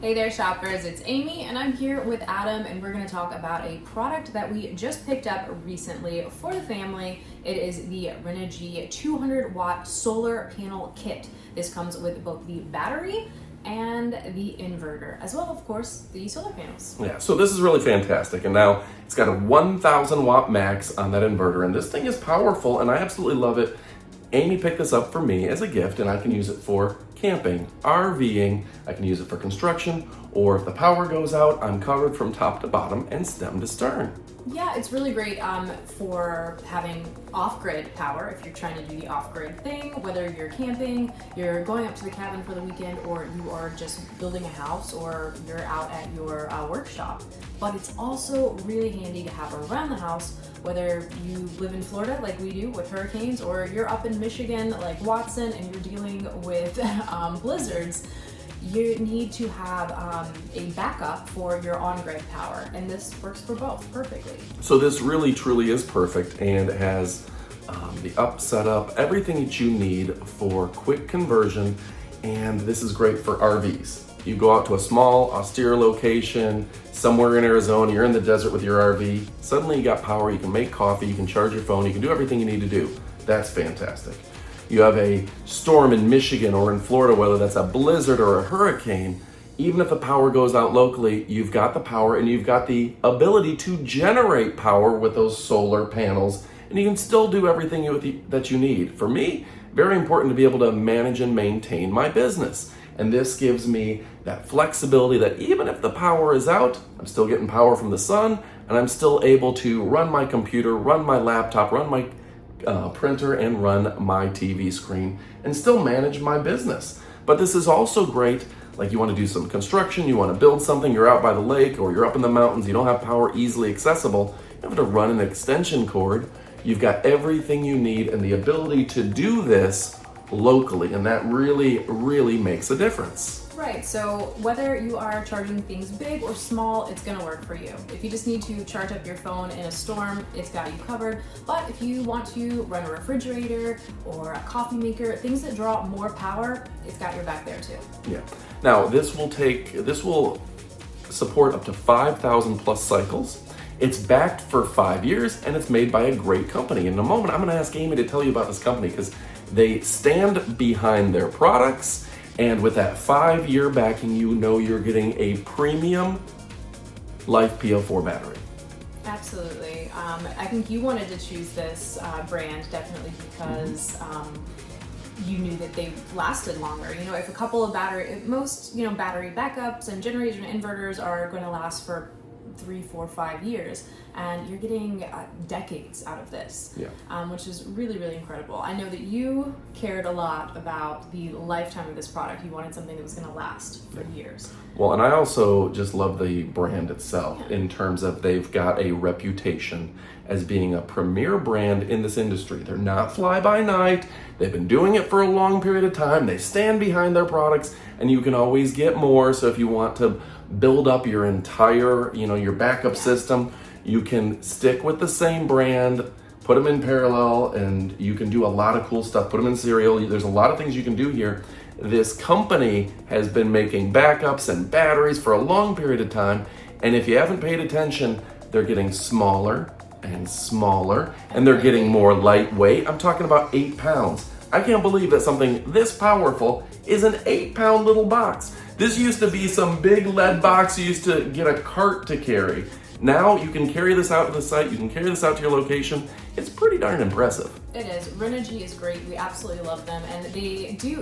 Hey there shoppers, it's Amy and I'm here with Adam and we're going to talk about a product that we just picked up recently for the family. It is the Renogy 200 watt solar panel kit. This comes with both the battery and the inverter, as well, of course, the solar panels. Yeah, so this is really fantastic. And now it's got a 1000 watt max on that inverter. And this thing is powerful and I absolutely love it. Amy picked this up for me as a gift and I can use it for camping, RVing, I can use it for construction, or if the power goes out, I'm covered from top to bottom and stem to stern. Yeah, it's really great for having off-grid power if you're trying to do the off-grid thing, whether you're camping, you're going up to the cabin for the weekend, or you are just building a house, or you're out at your workshop. But it's also really handy to have around the house, whether you live in Florida like we do with hurricanes, or you're up in Michigan like Watson and you're dealing with blizzards. You need to have a backup for your on-grid power, and this works for both perfectly. So this really truly is perfect and it has the up setup, everything that you need for quick conversion, and this is great for RVs. You go out to a small, austere location, somewhere in Arizona, you're in the desert with your RV, suddenly you got power, you can make coffee, you can charge your phone, you can do everything you need to do. That's fantastic. You have a storm in Michigan or in Florida, whether that's a blizzard or a hurricane, even if the power goes out locally, you've got the power and you've got the ability to generate power with those solar panels, and you can still do everything that you need. For me, very important to be able to manage and maintain my business. And this gives me that flexibility that even if the power is out, I'm still getting power from the sun, and I'm still able to run my computer, run my laptop, run my printer, and run my TV screen and still manage my business. But this is also great, like you want to do some construction, you want to build something, you're out by the lake or you're up in the mountains, you don't have power easily accessible, you have to run an extension cord. You've got everything you need and the ability to do this locally, and that really makes a difference. Right, so whether you are charging things big or small, it's gonna work for you. If you just need to charge up your phone in a storm, it's got you covered. But if you want to run a refrigerator or a coffee maker, things that draw more power, it's got your back there too. Yeah. Now this will support up to 5,000 plus cycles. It's backed for 5 years and it's made by a great company. In a moment, I'm gonna ask Amy to tell you about this company because they stand behind their products. And with that 5-year backing, you know you're getting a premium Life PO4 battery. Absolutely. I think you wanted to choose this brand definitely because you knew that they lasted longer. You know, if a couple of most battery backups and generators and inverters are going to last for 3, 4, 5 years, and you're getting decades out of this, which is really incredible. I know that you cared a lot about the lifetime of this product. You wanted something that was going to last for years. Well, and I also just love the brand itself in terms of they've got a reputation as being a premier brand in this industry. They're not fly by night. They've been doing it for a long period of time. They stand behind their products, and you can always get more. So if you want to build up your entire, your backup system, you can stick with the same brand, put them in parallel, and you can do a lot of cool stuff. Put them in serial. There's a lot of things you can do here. This company has been making backups and batteries for a long period of time, and if you haven't paid attention, they're getting smaller and smaller, and they're getting more lightweight. I'm talking about 8 pounds. I can't believe that something this powerful is an 8-pound little box. This used to be some big lead box you used to get a cart to carry. Now you can carry this out to the site, you can carry this out to your location. It's pretty darn impressive. It is. Renogy is great. We absolutely love them. And they do,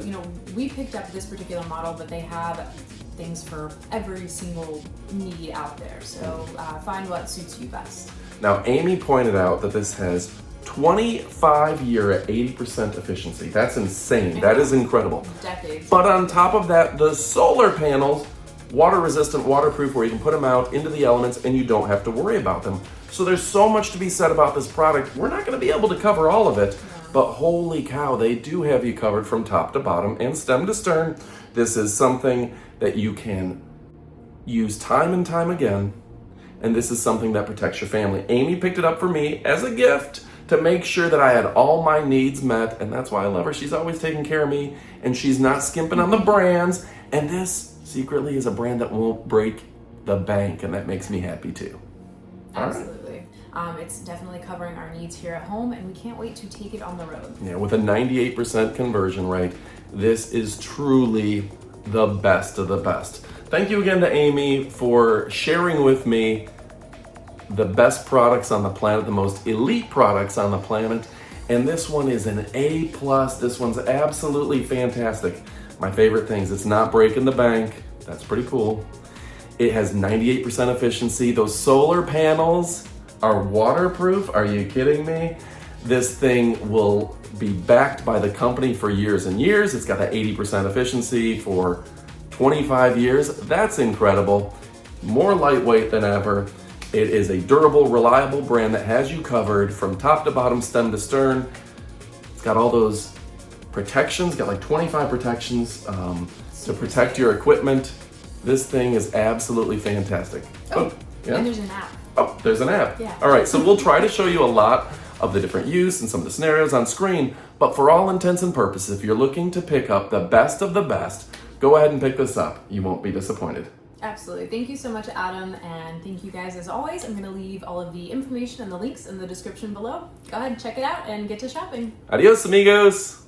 we picked up this particular model, but they have things for every single need out there. So find what suits you best. Now, Amy pointed out that this has 25-year at 80% efficiency. That's insane. That is incredible. Decades. But on top of that, the solar panels, water resistant, waterproof, where you can put them out into the elements and you don't have to worry about them. So there's so much to be said about this product. We're not going to be able to cover all of it, but holy cow, they do have you covered from top to bottom and stem to stern. This is something that you can use time and time again, and this is something that protects your family. Amy picked it up for me as a gift to make sure that I had all my needs met, and that's why I love her. She's always taking care of me, and she's not skimping on the brands, and this secretly is a brand that won't break the bank, and that makes me happy too. All right. Absolutely. It's definitely covering our needs here at home, and we can't wait to take it on the road. Yeah, with a 98% conversion rate, this is truly the best of the best. Thank you again to Amy for sharing with me the best products on the planet, the most elite products on the planet. And this one is an A+. This one's absolutely fantastic. My favorite things, it's not breaking the bank. That's pretty cool. It has 98% efficiency. Those solar panels are waterproof. Are you kidding me? This thing will be backed by the company for years and years. It's got that 80% efficiency for 25 years. That's incredible. More lightweight than ever. It is a durable, reliable brand that has you covered from top to bottom, stem to stern. It's got all those protections, got like 25 protections to protect your equipment. This thing is absolutely fantastic. Yeah. And there's an app. Oh, there's an app. Yeah. All right, so we'll try to show you a lot of the different use and some of the scenarios on screen, but for all intents and purposes, if you're looking to pick up the best of the best, go ahead and pick this up. You won't be disappointed. Absolutely. Thank you so much, Adam, and thank you guys as always. I'm going to leave all of the information and the links in the description below. Go ahead and check it out and get to shopping. Adios, amigos.